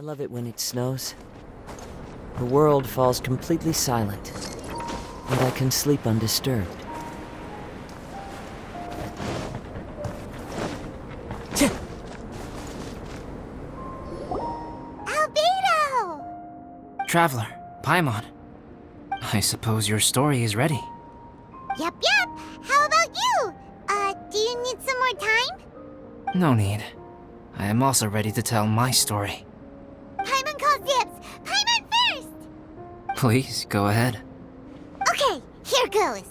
I love it when it snows. The world falls completely silent, and I can sleep undisturbed. Albedo! Traveler, Paimon. I suppose your story is ready. Yep. How about you? Do you need some more time? No need. I am also ready to tell my story. Paimon calls dibs! Paimon first! Please, go ahead. Okay, here goes.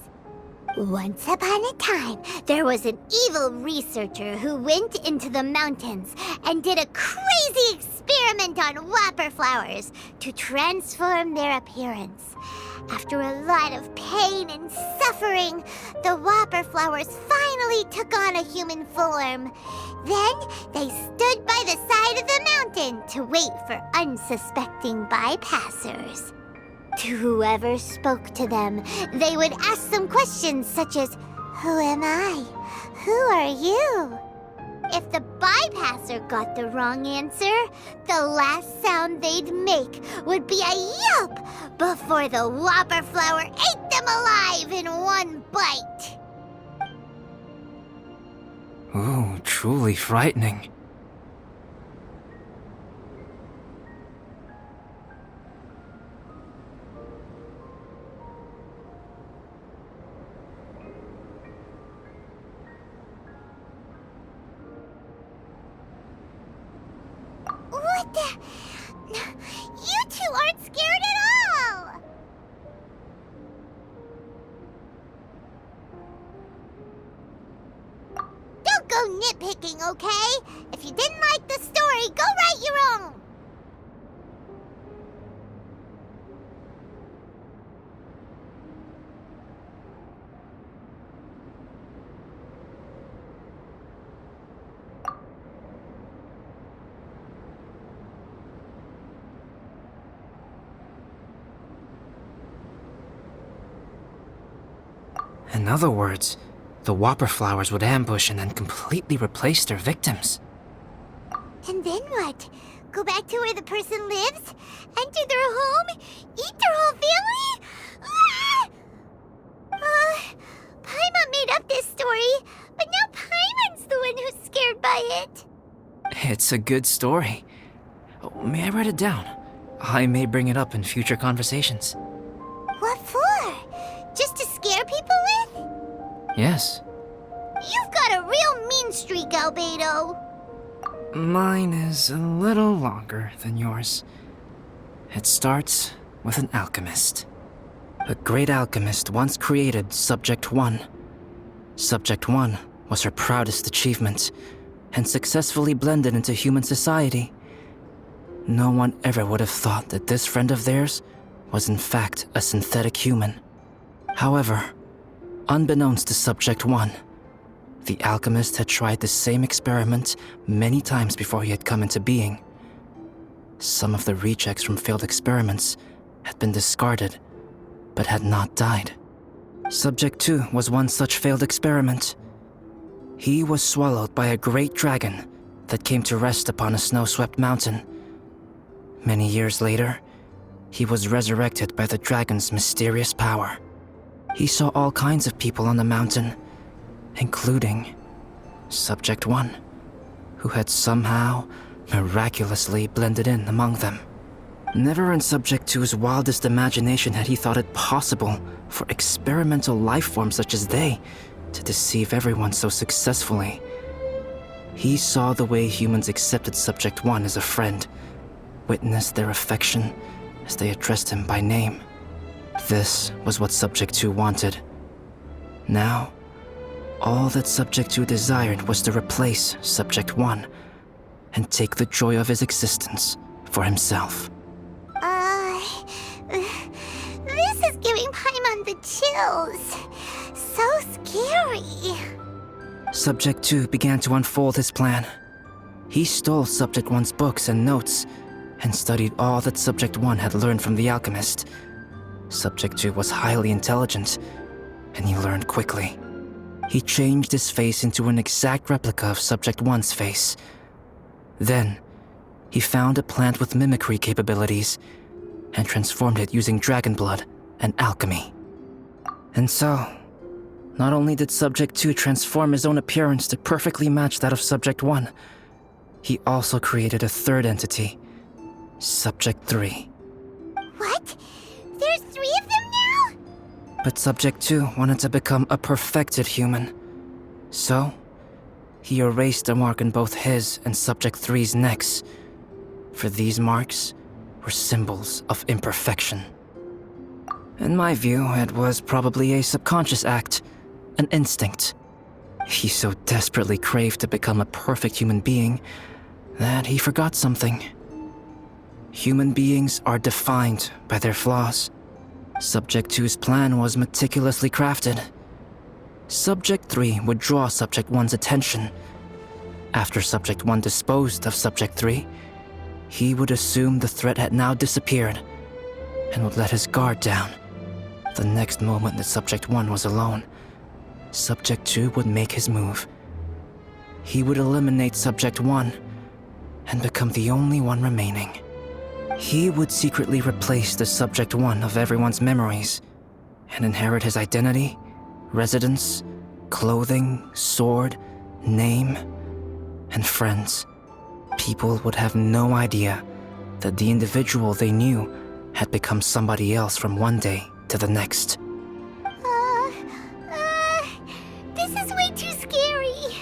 Once upon a time, there was an evil researcher who went into the mountains and did a crazy experiment on whopper flowers to transform their appearance. After a lot of pain and suffering, the whopper flowers finally took on a human form. Then they stood by the side of the mountain to wait for unsuspecting bypassers. To whoever spoke to them, they would ask them questions such as, "Who am I? Who are you?" If the bypasser got the wrong answer, the last sound they'd make would be a yelp before the whopper flower ate them alive in one bite. Ooh, truly frightening. What the? You two aren't scared at all! Don't go nitpicking, okay? If you didn't like the story, go write your own! In other words, the whopper flowers would ambush and then completely replace their victims. And then what? Go back to where the person lives? Enter their home? Eat their whole family? Paimon made up this story, but now Paimon's the one who's scared by it. It's a good story. Oh, may I write it down? I may bring it up in future conversations. What for? Just to scare people with? Yes. You've got a real mean streak, Albedo. Mine is a little longer than yours. It starts with an alchemist. A great alchemist once created Subject 1. Subject 1 was her proudest achievement, and successfully blended into human society. No one ever would have thought that this friend of theirs was in fact a synthetic human. However, unbeknownst to Subject 1, the alchemist had tried the same experiment many times before he had come into being. Some of the rejects from failed experiments had been discarded, but had not died. Subject 2 was one such failed experiment. He was swallowed by a great dragon that came to rest upon a snow-swept mountain. Many years later, he was resurrected by the dragon's mysterious power. He saw all kinds of people on the mountain, including Subject 1, who had somehow miraculously blended in among them. Never in Subject 2's wildest imagination had he thought it possible for experimental life forms such as they to deceive everyone so successfully. He saw the way humans accepted Subject 1 as a friend, witnessed their affection as they addressed him by name. This was what Subject 2 wanted. Now, all that Subject 2 desired was to replace Subject 1 and take the joy of his existence for himself. This is giving Paimon the chills. So scary. Subject 2 began to unfold his plan. He stole Subject 1's books and notes and studied all that Subject 1 had learned from the alchemist. Subject 2 was highly intelligent, and he learned quickly. He changed his face into an exact replica of Subject 1's face. Then, He found a plant with mimicry capabilities and transformed it using dragon blood and alchemy. And so, not only did Subject 2 transform his own appearance to perfectly match that of Subject 1, he also created a third entity, Subject 3. What? There's 3 of them now? But Subject 2 wanted to become a perfected human. So, he erased a mark in both his and Subject 3's necks. For these marks were symbols of imperfection. In my view, it was probably a subconscious act, an instinct. He so desperately craved to become a perfect human being that he forgot something. Human beings are defined by their flaws. Subject 2's plan was meticulously crafted. Subject 3 would draw Subject 1's attention. After Subject 1 disposed of Subject 3, he would assume the threat had now disappeared and would let his guard down. The next moment that Subject 1 was alone, Subject 2 would make his move. He would eliminate Subject 1 and become the only one remaining. He would secretly replace the Subject 1 of everyone's memories and inherit his identity, residence, clothing, sword, name, and friends. People would have no idea that the individual they knew had become somebody else from one day to the next. This is way too scary.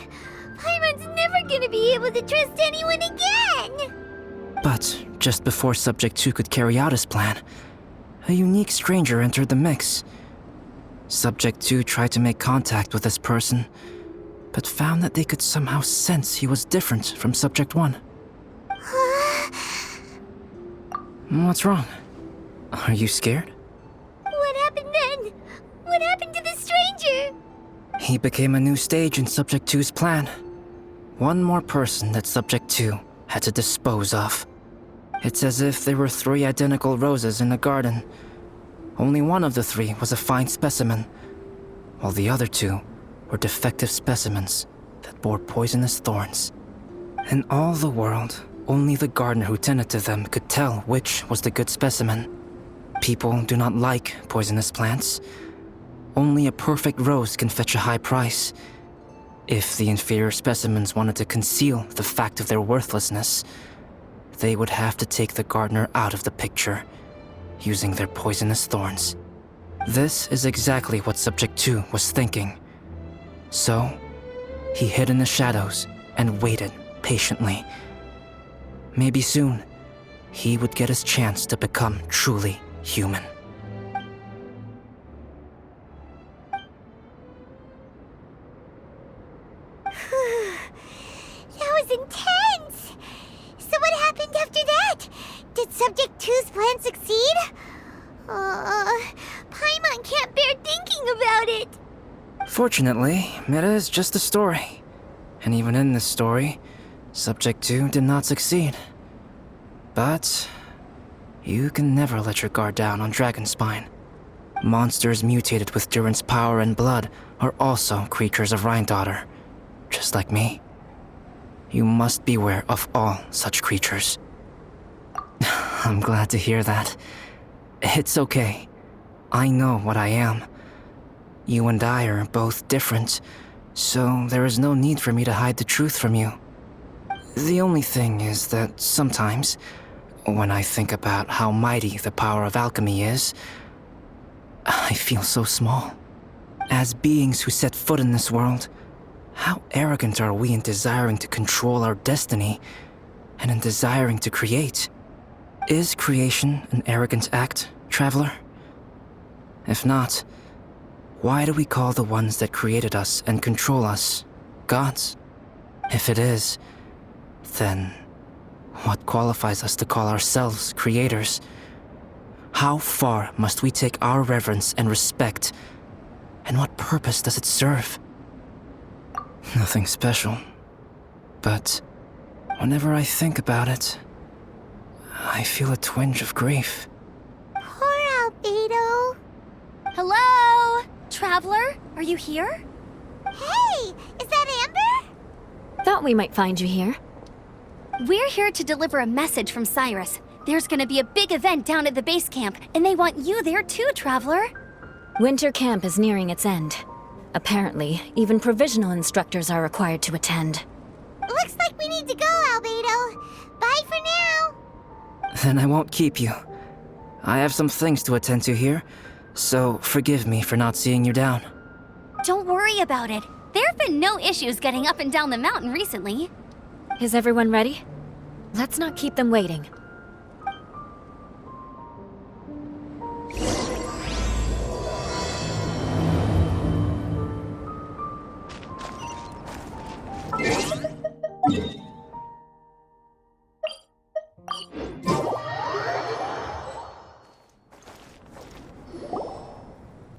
Paimon's never gonna be able to trust anyone again. But just before Subject 2 could carry out his plan, a unique stranger entered the mix. Subject 2 tried to make contact with this person, but found that they could somehow sense he was different from Subject 1. What's wrong? Are you scared? What happened then? What happened to the stranger? He became a new stage in Subject 2's plan. One more person that Subject 2 had to dispose of. It's as if there were 3 identical roses in a garden. Only one of the 3 was a fine specimen, while the other 2 were defective specimens that bore poisonous thorns. In all the world, only the gardener who tended to them could tell which was the good specimen. People do not like poisonous plants. Only a perfect rose can fetch a high price. If the inferior specimens wanted to conceal the fact of their worthlessness, they would have to take the gardener out of the picture, using their poisonous thorns. This is exactly what Subject 2 was thinking. So, he hid in the shadows and waited patiently. Maybe soon, he would get his chance to become truly human. That was intense! So what happened after that? Did Subject 2's plan succeed? Paimon can't bear thinking about it. Fortunately, it is just a story. And even in this story, Subject 2 did not succeed. But you can never let your guard down on Dragonspine. Monsters mutated with Durin's power and blood are also creatures of Rhine-Daughter, just like me. You must beware of all such creatures. I'm glad to hear that. It's okay. I know what I am. You and I are both different, so there is no need for me to hide the truth from you. The only thing is that sometimes, when I think about how mighty the power of alchemy is, I feel so small. As beings who set foot in this world, how arrogant are we in desiring to control our destiny and in desiring to create? Is creation an arrogant act, traveler? If not, why do we call the ones that created us and control us gods? If it is, then what qualifies us to call ourselves creators? How far must we take our reverence and respect, and what purpose does it serve? Nothing special, but whenever I think about it, I feel a twinge of grief. Poor Albedo. Hello? Traveler, are you here? Hey, is that Amber? Thought we might find you here. We're here to deliver a message from Cyrus. There's gonna be a big event down at the base camp, and they want you there too, Traveler. Winter camp is nearing its end. Apparently, even provisional instructors are required to attend. Looks like we need to go, Albedo. Bye for now. Then I won't keep you. I have some things to attend to here, so forgive me for not seeing you down. Don't worry about it. There have been no issues getting up and down the mountain recently. Is everyone ready? Let's not keep them waiting.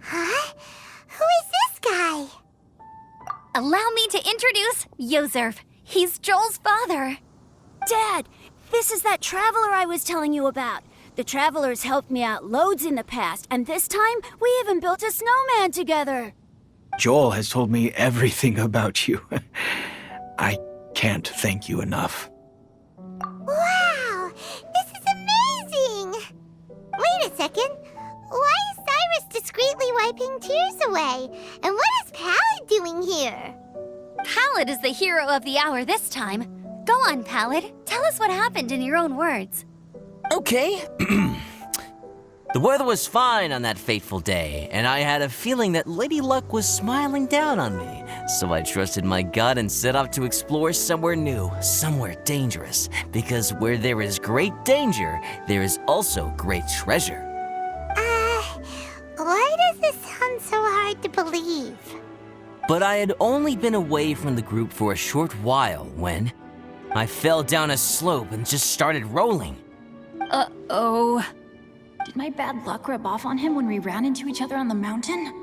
Huh? Who is this guy? Allow me to introduce Yozerf. He's Joel's father. Dad, this is that traveler I was telling you about. The traveler's helped me out loads in the past, and this time we even built a snowman together. Joel has told me everything about you. I can't thank you enough. Wow, this is amazing! Wait a second. Why is Cyrus discreetly wiping tears away? And what is Pallid doing here? Pallid is the hero of the hour this time. Go on, Pallid. Tell us what happened in your own words. Okay. The weather was fine on that fateful day, and I had a feeling that Lady Luck was smiling down on me. So I trusted my gut and set off to explore somewhere new, somewhere dangerous. Because where there is great danger, there is also great treasure. Why does this sound so hard to believe? But I had only been away from the group for a short while when I fell down a slope and just started rolling. Uh-oh. Did my bad luck rub off on him when we ran into each other on the mountain?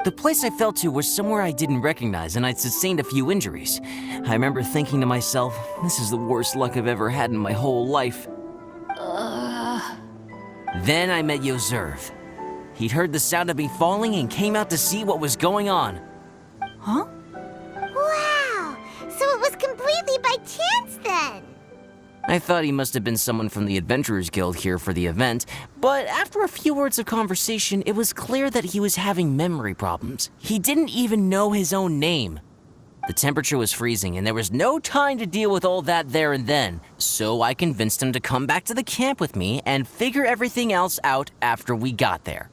The place I fell to was somewhere I didn't recognize, and I'd sustained a few injuries. I remember thinking to myself, this is the worst luck I've ever had in my whole life. Then I met Yozerf. He'd heard the sound of me falling and came out to see what was going on. Huh? Wow, so it was completely by chance then. I thought he must have been someone from the Adventurers Guild here for the event, but after a few words of conversation, it was clear that he was having memory problems. He didn't even know his own name. The temperature was freezing, and there was no time to deal with all that there and then, so I convinced him to come back to the camp with me and figure everything else out after we got there.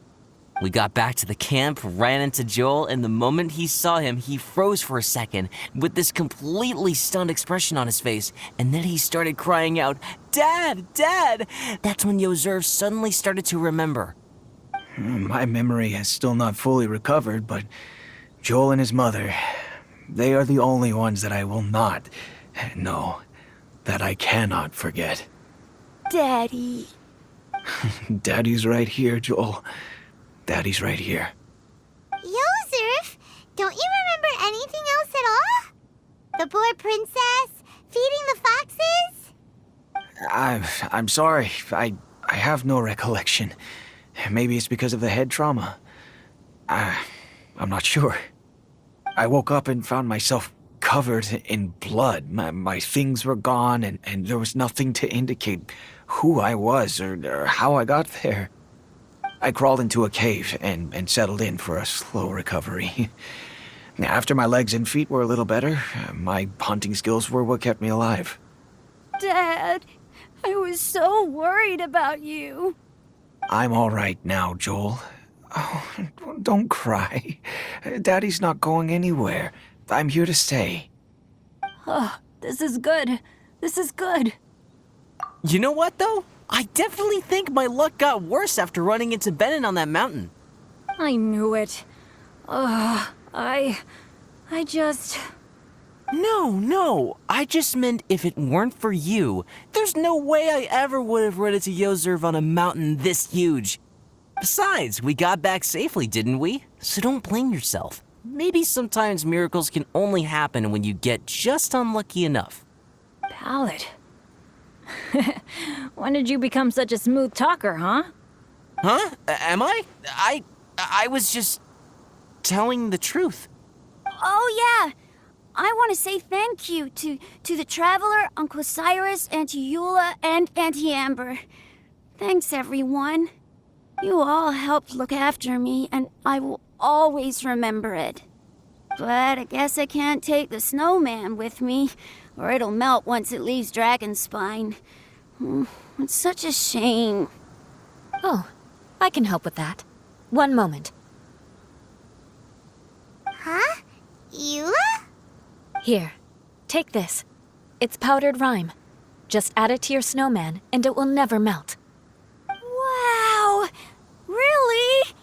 We got back to the camp, ran into Joel, and the moment he saw him, he froze for a second with this completely stunned expression on his face, and then he started crying out, "Dad! Dad!" That's when Yozerf suddenly started to remember. My memory has still not fully recovered, but Joel and his mother, they are the only ones that I will not, no, that I cannot forget. Daddy. Daddy's right here, Joel. Daddy's right here. Yozerf, don't you remember anything else at all? The poor princess, feeding the foxes? I'm sorry. I have no recollection. Maybe it's because of the head trauma. I'm not sure. I woke up and found myself covered in blood. My things were gone, and there was nothing to indicate who I was or how I got there. I crawled into a cave and settled in for a slow recovery. After my legs and feet were a little better, my hunting skills were what kept me alive. Dad, I was so worried about you. I'm all right now, Joel. Oh, don't cry. Daddy's not going anywhere. I'm here to stay. Oh, this is good. This is good. You know what, though? I definitely think my luck got worse after running into Benin on that mountain. I knew it. I just... No. I just meant if it weren't for you, there's no way I ever would have run into Yozerf on a mountain this huge. Besides, we got back safely, didn't we? So don't blame yourself. Maybe sometimes miracles can only happen when you get just unlucky enough. Pallid. When did you become such a smooth talker, huh? Huh? Am I? I was just telling the truth. Oh, yeah. I want to say thank you to the Traveler, Uncle Cyrus, Auntie Eula, and Auntie Amber. Thanks, everyone. You all helped look after me, and I will always remember it. But I guess I can't take the snowman with me, or it'll melt once it leaves Dragonspine. It's such a shame. Oh, I can help with that. One moment. Huh? Eula? Here, take this. It's powdered rime. Just add it to your snowman, and it will never melt. Wow! Really?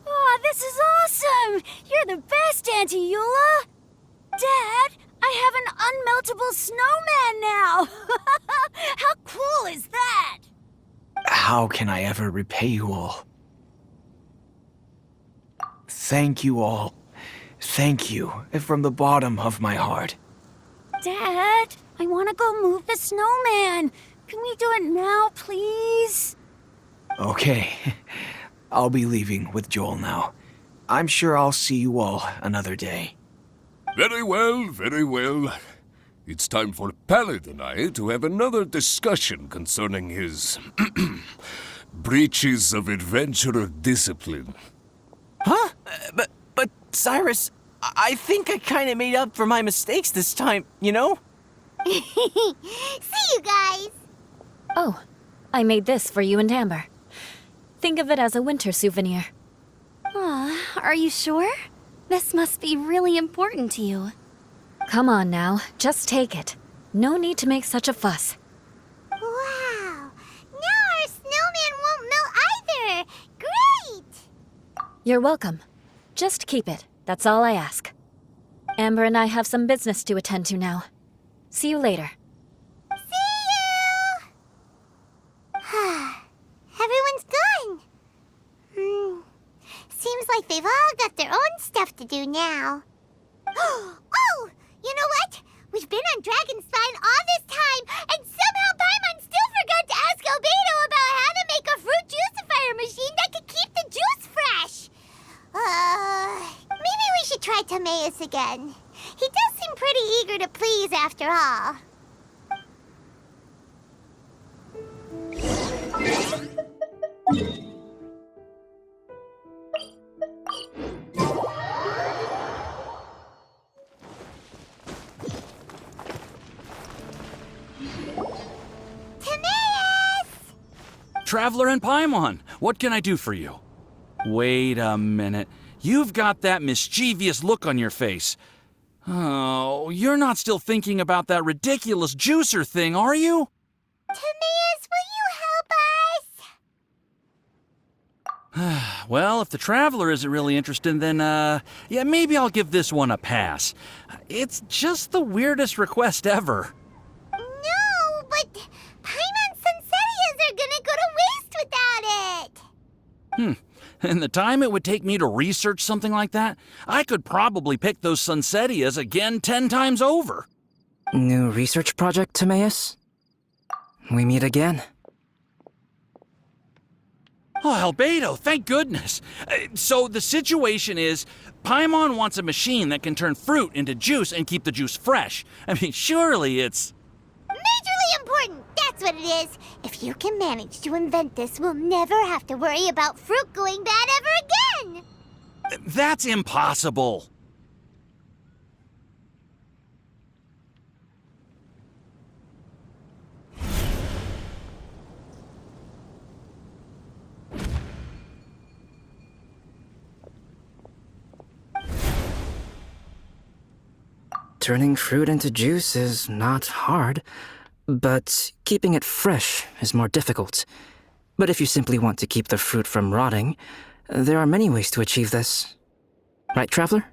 Oh, this is awesome! You're the best, Auntie Eula! Dad, I have an unmeltable snowman now! How cool is that? How can I ever repay you all? Thank you all. Thank you from the bottom of my heart. Dad, I want to go move the snowman. Can we do it now, please? Okay. I'll be leaving with Joel now. I'm sure I'll see you all another day. Very well, very well. It's time for Pallid and I to have another discussion concerning his breaches of adventurer discipline. Huh? But Cyrus, I think I kind of made up for my mistakes this time, you know? See you guys! Oh, I made this for you and Amber. Think of it as a winter souvenir. Aw, are you sure? This must be really important to you. Come on now, just take it. No need to make such a fuss. Wow! Now our snowman won't melt either! Great! You're welcome. Just keep it, that's all I ask. Amber and I have some business to attend to now. See you later. See you! Everyone's gone. Seems like they've all got their own stuff to do now. Oh! You know what? We've been on Dragonspine all this time, and somehow Paimon still forgot to ask Albedo about how to make a fruit juicifier machine that could keep the juice fresh. Maybe we should try Timaeus again. He does seem pretty eager to please after all. Traveler and Paimon, what can I do for you? Wait a minute. You've got that mischievous look on your face. Oh, you're not still thinking about that ridiculous juicer thing, are you? Timaeus, will you help us? Well, if the Traveler isn't really interested, then, yeah, maybe I'll give this one a pass. It's just the weirdest request ever. No, but Paimon's Sunsettias are gonna go to waste without it. And the time it would take me to research something like that, I could probably pick those Sunsettias again 10 times over. New research project, Timaeus? We meet again. Oh, Albedo, thank goodness. So the situation is, Paimon wants a machine that can turn fruit into juice and keep the juice fresh. I mean, surely it's... Majorly important, that's what it is. If you can manage to invent this, we'll never have to worry about fruit going bad ever again. That's impossible. Turning fruit into juice is not hard, but keeping it fresh is more difficult. But if you simply want to keep the fruit from rotting, there are many ways to achieve this. Right, Traveler?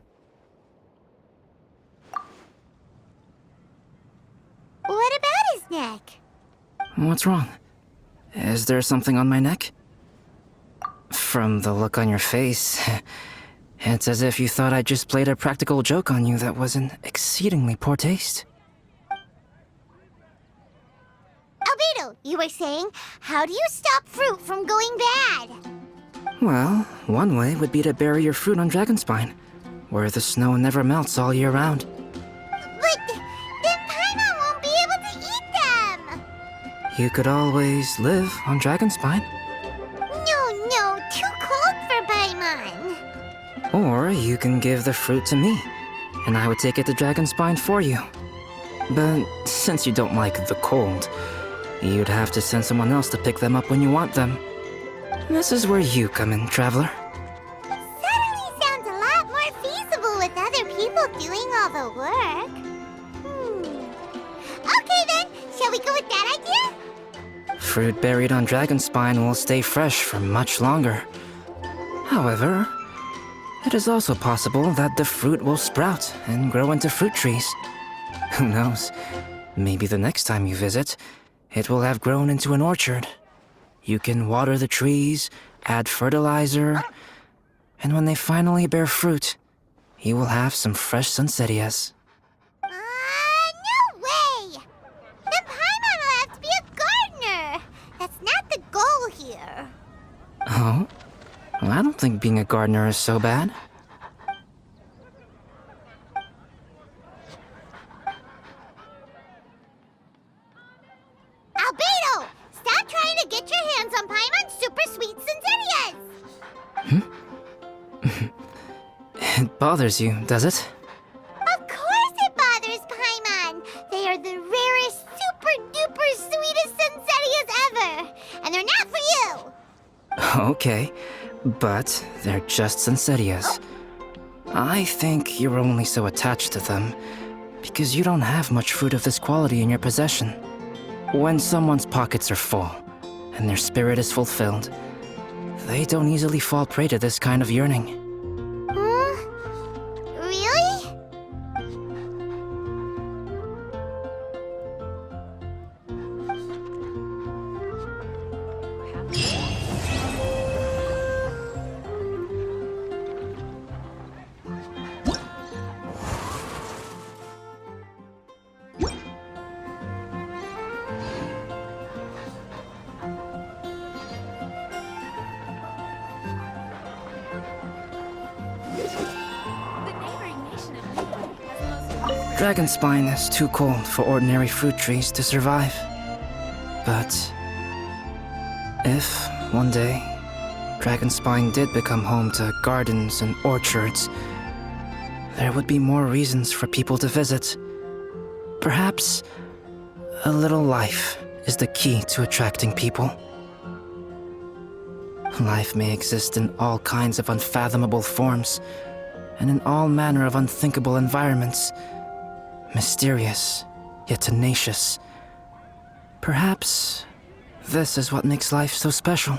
What about his neck? What's wrong? Is there something on my neck? From the look on your face, it's as if you thought I just played a practical joke on you that was in exceedingly poor taste. Albedo, you were saying, how do you stop fruit from going bad? Well, one way would be to bury your fruit on Dragonspine, where the snow never melts all year round. You could always live on Dragonspine. No, too cold for Paimon. Or you can give the fruit to me, and I would take it to Dragonspine for you. But since you don't like the cold, you'd have to send someone else to pick them up when you want them. This is where you come in, Traveler. Suddenly sounds a lot more feasible with other people doing all the work. Okay then, shall we go with that idea? Fruit buried on Dragonspine will stay fresh for much longer. However, it is also possible that the fruit will sprout and grow into fruit trees. Who knows? Maybe the next time you visit, it will have grown into an orchard. You can water the trees, add fertilizer, and when they finally bear fruit, you will have some fresh sunsettias. No way! Then Paimon will have to be a gardener. That's not the goal here. Oh? Well, I don't think being a gardener is so bad. Albedo! Stop trying to get your hands on Paimon's super sweet Sincerias! It bothers you, does it? Of course it bothers Paimon! They are the rarest, super-duper sweetest Sincerias ever! And they're not for you! Okay, but they're just Sunsettias. I think you're only so attached to them because you don't have much fruit of this quality in your possession. When someone's pockets are full and their spirit is fulfilled, they don't easily fall prey to this kind of yearning. Really? Dragonspine is too cold for ordinary fruit trees to survive. But if, one day, Dragonspine did become home to gardens and orchards, there would be more reasons for people to visit. Perhaps a little life is the key to attracting people. Life may exist in all kinds of unfathomable forms, and in all manner of unthinkable environments. Mysterious, yet tenacious. Perhaps this is what makes life so special.